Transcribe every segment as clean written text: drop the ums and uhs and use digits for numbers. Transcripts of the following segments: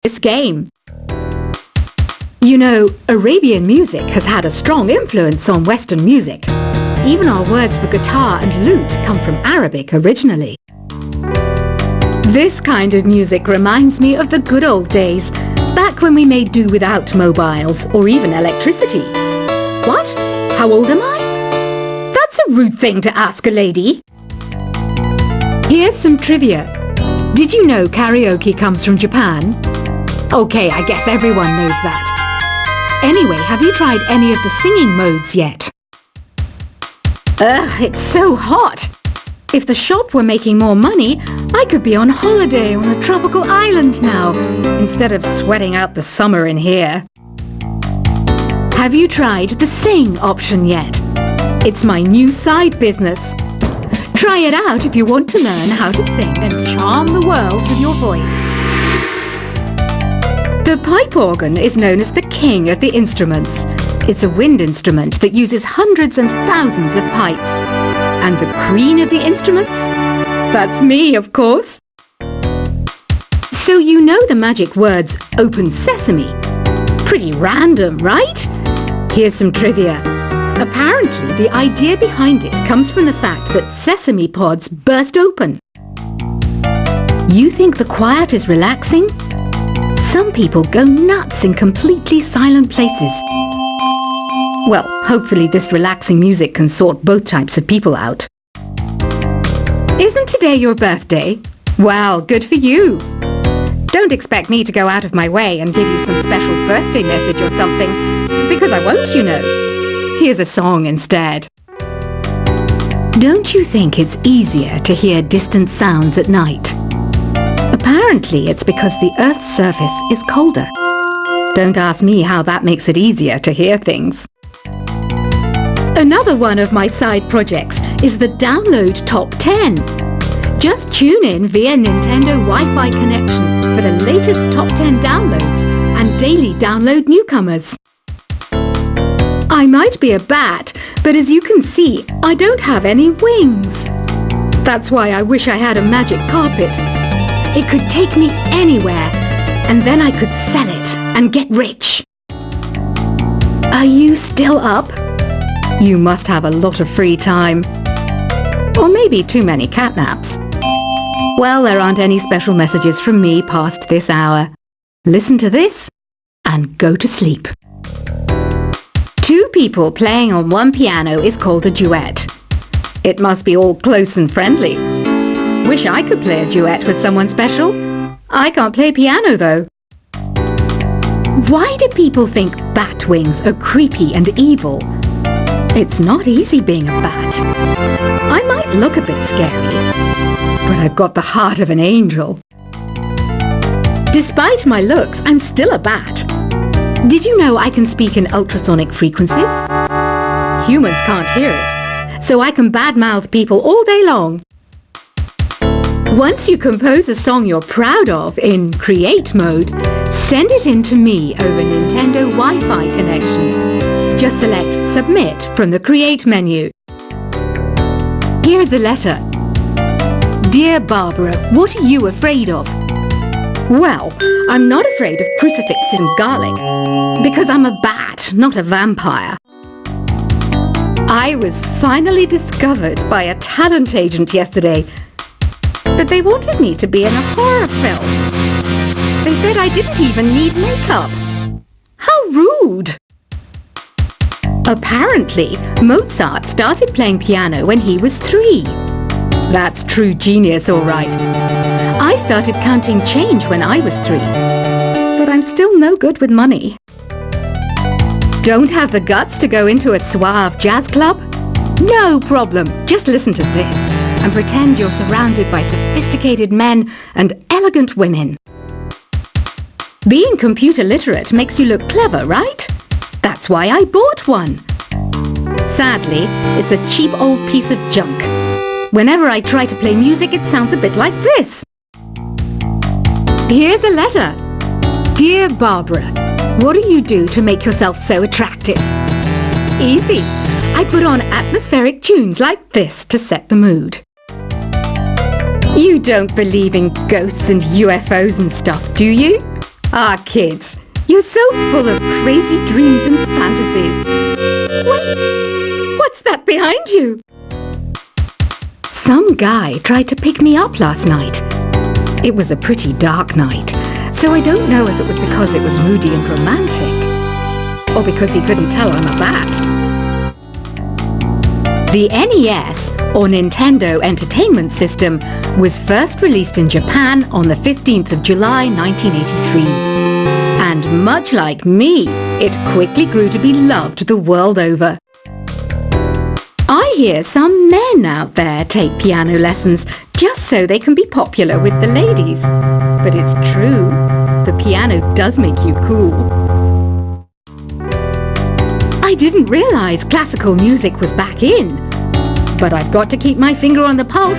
this game. You know, Arabian music has had a strong influence on Western music. Even our words for guitar and lute come from Arabic originally. This kind of music reminds me of the good old days, back when we made do without mobiles or even electricity. What? How old am I? That's a rude thing to ask a lady. Here's some trivia. Did you know karaoke comes from Japan? Okay, I guess everyone knows that. Anyway, have you tried any of the singing modes yet? Ugh, it's so hot. If the shop were making more money, I could be on holiday on a tropical island now, instead of sweating out the summer in here. Have you tried the sing option yet? It's my new side business. Try it out if you want to learn how to sing and charm the world with your voice. The pipe organ is known as the king of the instruments. It's a wind instrument that uses hundreds and thousands of pipes. And the queen of the instruments? That's me, of course. So you know the magic words "Open Sesame." Pretty random, right? Here's some trivia. Apparently, the idea behind it comes from the fact that sesame pods burst open. You think the quiet is relaxing? Some people go nuts in completely silent places. Well, hopefully this relaxing music can sort both types of people out. Isn't today your birthday? Well, good for you. Don't expect me to go out of my way and give you some special birthday message or something, because I won't, you know. Here's a song instead. Don't you think it's easier to hear distant sounds at night? Apparently it's because the Earth's surface is colder. Don't ask me how that makes it easier to hear things. Another one of my side projects is the Download Top 10. Just tune in via Nintendo Wi-Fi connection for the latest Top 10 downloads and daily download newcomers. I might be a bat, but as you can see, I don't have any wings. That's why I wish I had a magic carpet. It could take me anywhere, and then I could sell it and get rich. Are you still up? You must have a lot of free time. Or maybe too many catnaps. Well, there aren't any special messages from me past this hour. Listen to this and go to sleep. Two people playing on one piano is called a duet. It must be all close and friendly. Wish I could play a duet with someone special. I can't play piano though. Why do people think bat wings are creepy and evil? It's not easy being a bat. I might look a bit scary, but I've got the heart of an angel. Despite my looks, I'm still a bat. Did you know I can speak in ultrasonic frequencies? Humans can't hear it, so I can badmouth people all day long. Once you compose a song you're proud of in Create mode, send it in to me over Nintendo Wi-Fi connection. Just select Submit from the Create menu. Here's a letter. Dear Barbara, what are you afraid of? Well, I'm not afraid of crucifixes and garlic, because I'm a bat, not a vampire. I was finally discovered by a talent agent yesterday, but they wanted me to be in a horror film. They said I didn't even need makeup. How rude! Apparently, Mozart started playing piano when he was 3. That's true genius, all right. I started counting change when I was 3, but I'm still no good with money. Don't have the guts to go into a suave jazz club? No problem, just listen to this and pretend you're surrounded by sophisticated men and elegant women. Being computer literate makes you look clever, right? That's why I bought one. Sadly, it's a cheap old piece of junk. Whenever I try to play music, it sounds a bit like this. Here's a letter. Dear Barbara, what do you do to make yourself so attractive? Easy. I put on atmospheric tunes like this to set the mood. You don't believe in ghosts and UFOs and stuff, do you? Ah, kids, you're so full of crazy dreams and fantasies. Wait, what's that behind you? Some guy tried to pick me up last night. It was a pretty dark night, so I don't know if it was because it was moody and romantic, or because he couldn't tell I'm a bat. The NES, or Nintendo Entertainment System, was first released in Japan on the 15th of July 1983. And much like me, it quickly grew to be loved the world over. I hear some men out there take piano lessons just so they can be popular with the ladies. But it's true, the piano does make you cool. I didn't realize classical music was back in. But I've got to keep my finger on the pulse,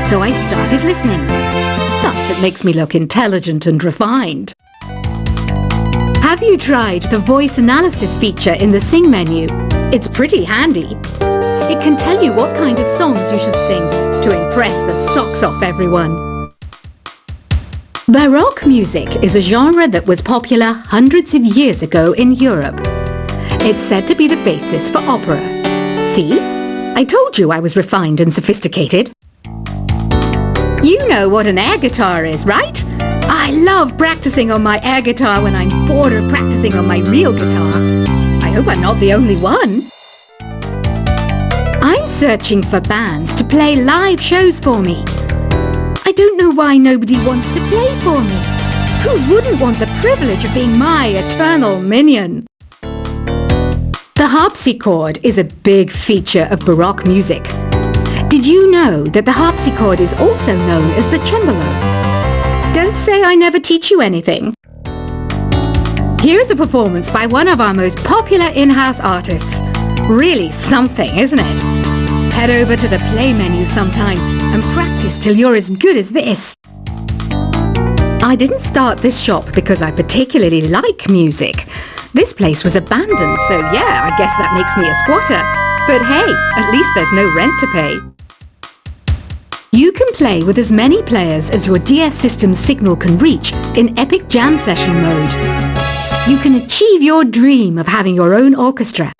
so I started listening. Thus, it makes me look intelligent and refined. Have you tried the voice analysis feature in the Sing menu? It's pretty handy. It can tell you what kind of songs you should sing to impress the socks off everyone. Baroque music is a genre that was popular hundreds of years ago in Europe. It's said to be the basis for opera. See? I told you I was refined and sophisticated. You know what an air guitar is, right? I love practicing on my air guitar when I'm bored of practicing on my real guitar. I hope I'm not the only one. I'm searching for bands to play live shows for me. I don't know why nobody wants to play for me. Who wouldn't want the privilege of being my eternal minion? The harpsichord is a big feature of Baroque music. Did you know that the harpsichord is also known as the cembalo? Don't say I never teach you anything. Here's a performance by one of our most popular in-house artists. Really something, isn't it? Head over to the play menu sometime and practice till you're as good as this. I didn't start this shop because I particularly like music. This place was abandoned, so yeah, I guess that makes me a squatter. But hey, at least there's no rent to pay. You can play with as many players as your DS system's signal can reach in Epic Jam Session mode. You can achieve your dream of having your own orchestra.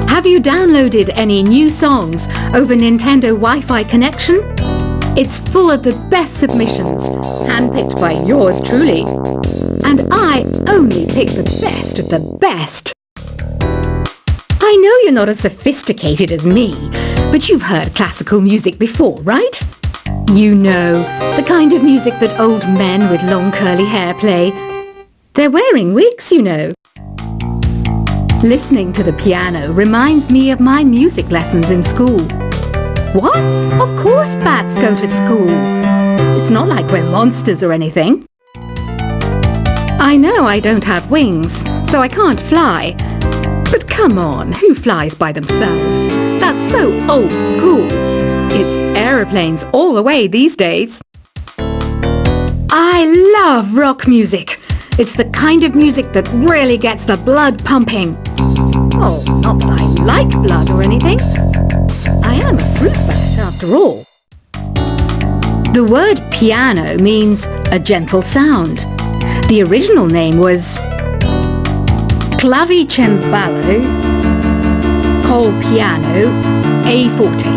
Have you downloaded any new songs over Nintendo Wi-Fi connection? It's full of the best submissions, handpicked by yours truly. And I only pick the best of the best. I know you're not as sophisticated as me, but you've heard classical music before, right? You know, the kind of music that old men with long curly hair play. They're wearing wigs, you know. Listening to the piano reminds me of my music lessons in school. What? Of course bats go to school. It's not like we're monsters or anything. I know I don't have wings, so I can't fly. But come on, who flies by themselves? That's so old school. It's aeroplanes all the way these days. I love rock music. It's the kind of music that really gets the blood pumping. Oh, not that I like blood or anything. I am a fruit bat after all. The word piano means a gentle sound. The original name was clavicembalo col piano a forte.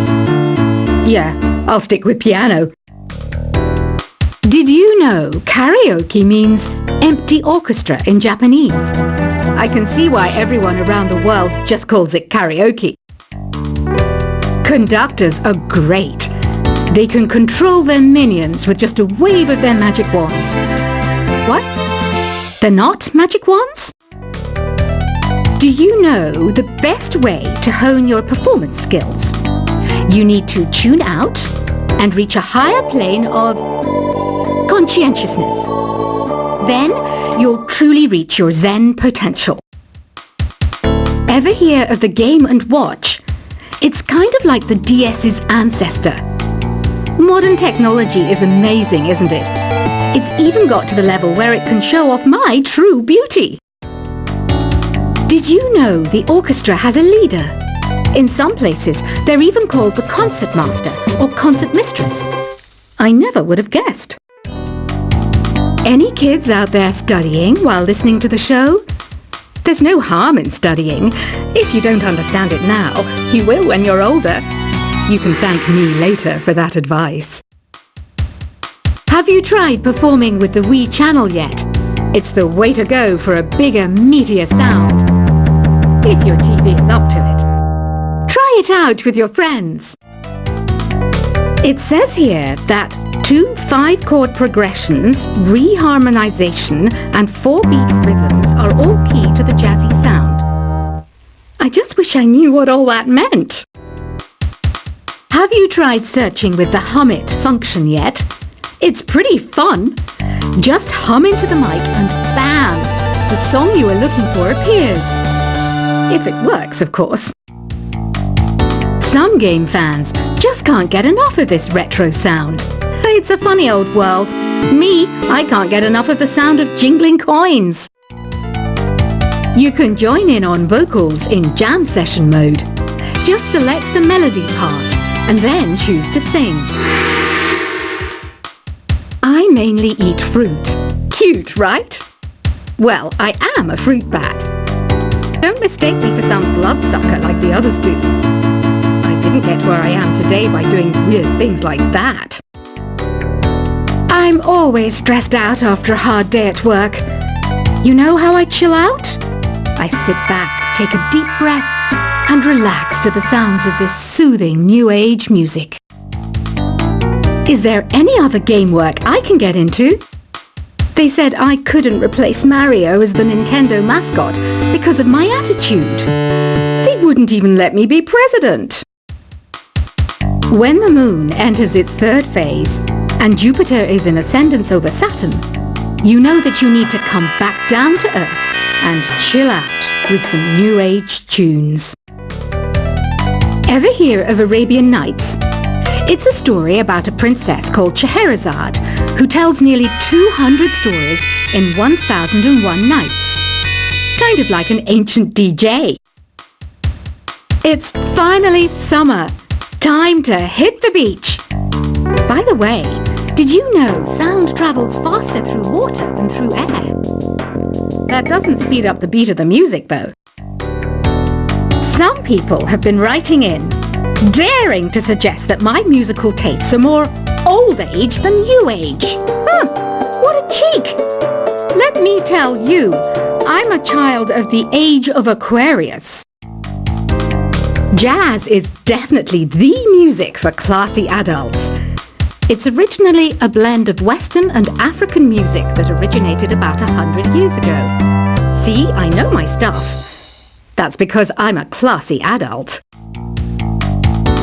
Yeah, I'll stick with piano. Did you know karaoke means empty orchestra in Japanese? I can see why everyone around the world just calls it karaoke. Conductors are great. They can control their minions with just a wave of their magic wands. What? They're not magic wands? Do you know the best way to hone your performance skills? You need to tune out and reach a higher plane of conscientiousness. Then you'll truly reach your Zen potential. Ever hear of the Game & Watch? It's kind of like the DS's ancestor. Modern technology is amazing, isn't it? It's even got to the level where it can show off my true beauty. Did you know the orchestra has a leader? In some places, they're even called the concertmaster or concertmistress. I never would have guessed. Any kids out there studying while listening to the show? There's no harm in studying. If you don't understand it now, you will when you're older. You can thank me later for that advice. Have you tried performing with the Wii channel yet? It's the way to go for a bigger, meatier sound. If your TV is up to it. Try it out with your friends. It says here that 2 5-chord progressions, reharmonization, and 4-beat rhythms are all key to the jazzy sound. I just wish I knew what all that meant. Have you tried searching with the Hum It function yet? It's pretty fun. Just hum into the mic and bam! The song you are looking for appears. If it works, of course. Some game fans just can't get enough of this retro sound. It's a funny old world. Me, I can't get enough of the sound of jingling coins. You can join in on vocals in jam session mode. Just select the melody part and then choose to sing. I mainly eat fruit. Cute, right? Well, I am a fruit bat. Don't mistake me for some bloodsucker like the others do. I didn't get where I am today by doing weird things like that. I'm always stressed out after a hard day at work. You know how I chill out? I sit back, take a deep breath, and relax to the sounds of this soothing new age music. Is there any other game work I can get into? They said I couldn't replace Mario as the Nintendo mascot because of my attitude. They wouldn't even let me be president. When the moon enters its 3rd phase and Jupiter is in ascendance over Saturn, you know that you need to come back down to Earth and chill out with some new age tunes. Ever hear of Arabian Nights? It's a story about a princess called Scheherazade who tells nearly 200 stories in 1001 nights. Kind of like an ancient DJ. It's finally summer. Time to hit the beach. By the way, did you know sound travels faster through water than through air? That doesn't speed up the beat of the music, though. Some people have been writing in, daring to suggest that my musical tastes are more old age than new age. What a cheek! Let me tell you, I'm a child of the age of Aquarius. Jazz is definitely the music for classy adults. It's originally a blend of Western and African music that originated about 100 years ago. See, I know my stuff. That's because I'm a classy adult.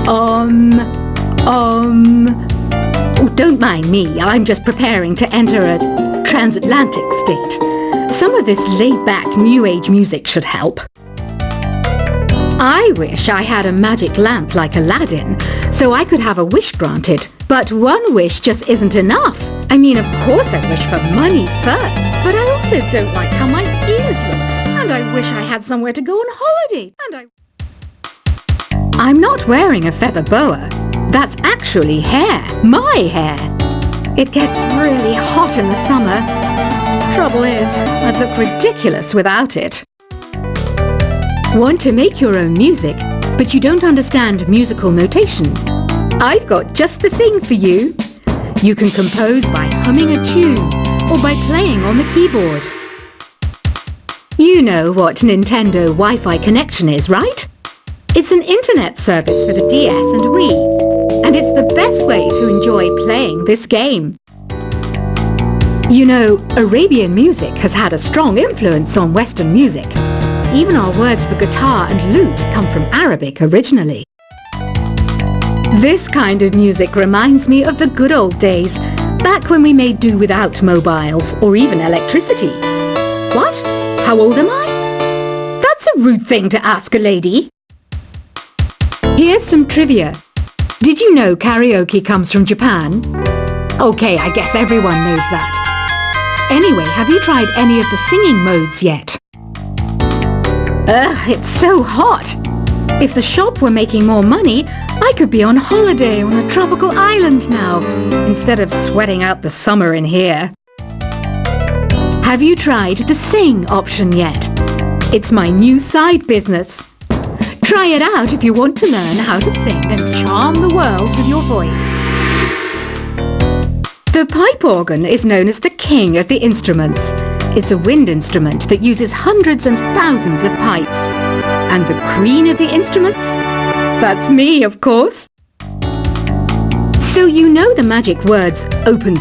Oh, don't mind me, I'm just preparing to enter a transatlantic state. Some of this laid-back new age music should help. I wish I had a magic lamp like Aladdin, so I could have a wish granted. But one wish just isn't enough. I mean, of course I wish for money first, but I also don't like how my ears look. And I wish I had somewhere to go on holiday. I'm not wearing a feather boa. That's actually hair. My hair. It gets really hot in the summer. Trouble is, I'd look ridiculous without it. Want to make your own music, but you don't understand musical notation? I've got just the thing for you. You can compose by humming a tune or by playing on the keyboard. You know what Nintendo Wi-Fi connection is, right? It's an internet service for the DS and Wii, and it's the best way to enjoy playing this game. You know, Arabian music has had a strong influence on Western music. Even our words for guitar and lute come from Arabic originally. This kind of music reminds me of the good old days, back when we made do without mobiles or even electricity. What? How old am I? That's a rude thing to ask a lady. Here's some trivia. Did you know karaoke comes from Japan? Okay, I guess everyone knows that. Anyway, have you tried any of the singing modes yet? Ugh, it's so hot. If the shop were making more money, I could be on holiday on a tropical island now, instead of sweating out the summer in here. Have you tried the sing option yet? It's my new side business. Try it out if you want to learn how to sing and charm the world with your voice. The pipe organ is known as the king of the instruments. It's a wind instrument that uses hundreds and thousands of pipes. And the queen of the instruments? That's me, of course. So you know the magic words open